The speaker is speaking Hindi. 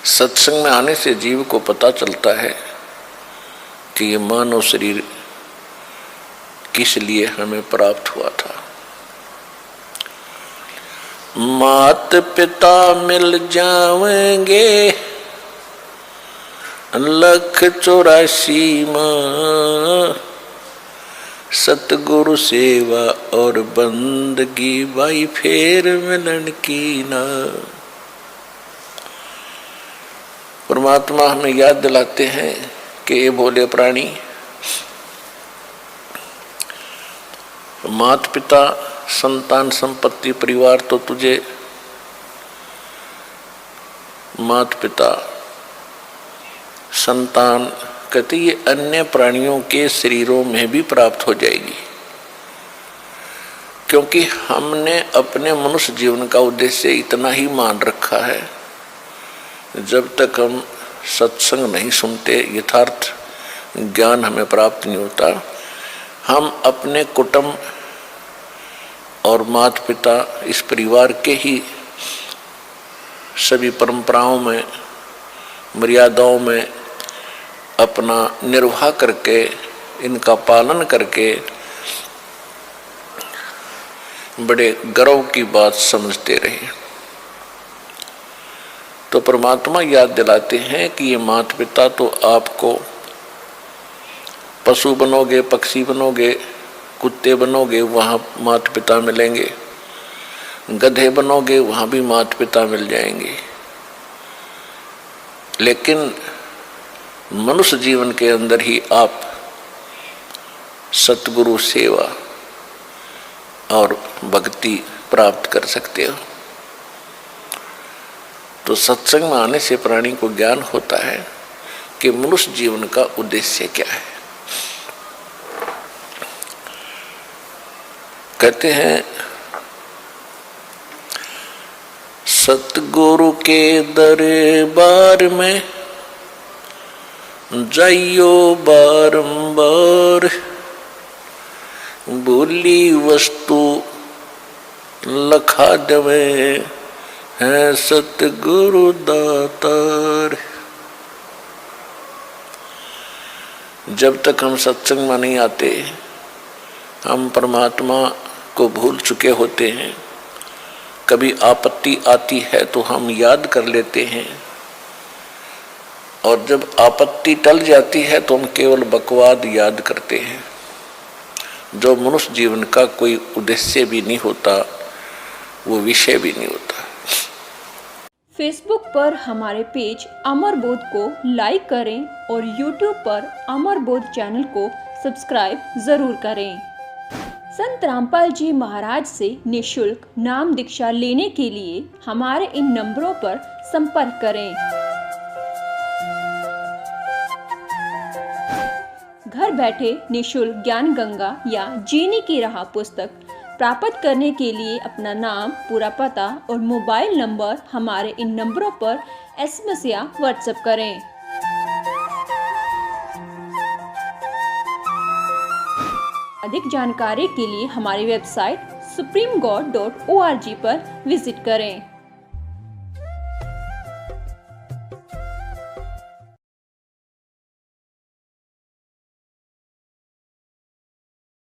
सत्संग में आने से जीव को पता चलता है कि ये मानव शरीर किस लिए हमें प्राप्त हुआ था। मात पिता मिल जावेंगे 184 माँ, सतगुरु सेवा और बंदगी भाई फेर मिलन की ना। परमात्मा हमें याद दिलाते हैं कि ये भोले प्राणी, मात पिता संतान संपत्ति परिवार तो तुझे मात पिता संतान कहते ये अन्य प्राणियों के शरीरों में भी प्राप्त हो जाएगी, क्योंकि हमने अपने मनुष्य जीवन का उद्देश्य इतना ही मान रखा है। जब तक हम सत्संग नहीं सुनते, यथार्थ ज्ञान हमें प्राप्त नहीं होता, हम अपने कुटुंब और माता पिता इस परिवार के ही सभी परंपराओं में मर्यादाओं में अपना निर्वाह करके, इनका पालन करके बड़े गर्व की बात समझते रहे। तो परमात्मा याद दिलाते हैं कि ये माता पिता तो आपको पशु बनोगे, पक्षी बनोगे, कुत्ते बनोगे, वहाँ माता पिता मिलेंगे, गधे बनोगे, वहाँ भी माता पिता मिल जाएंगे, लेकिन मनुष्य जीवन के अंदर ही आप सतगुरु सेवा और भक्ति प्राप्त कर सकते हो। तो सत्संग में आने से प्राणी को ज्ञान होता है कि मनुष्य जीवन का उद्देश्य क्या है। कहते हैं सतगुरु के दरबार में जाइयो बारंबार, बोली वस्तु लखा देवे है सतगुरु दातार। जब तक हम सत्संग में नहीं आते, हम परमात्मा को भूल चुके होते हैं। कभी आपत्ति आती है तो हम याद कर लेते हैं, और जब आपत्ति टल जाती है तो हम केवल बकवाद याद करते हैं, जो मनुष्य जीवन का कोई उद्देश्य भी नहीं होता, वो विषय भी नहीं होता। फेसबुक पर हमारे पेज अमर बोध को लाइक करें और यूट्यूब पर अमर बोध चैनल को सब्सक्राइब जरूर करें। संत रामपाल जी महाराज से निःशुल्क नाम दीक्षा लेने के लिए हमारे इन नंबरों पर संपर्क करें। घर बैठे निःशुल्क ज्ञान गंगा या जीने की राह पुस्तक प्राप्त करने के लिए अपना नाम, पूरा पता और मोबाइल नंबर हमारे इन नंबरों पर SMS या WhatsApp करें। अधिक जानकारी के लिए हमारी वेबसाइट supremegod.org पर विजिट करें।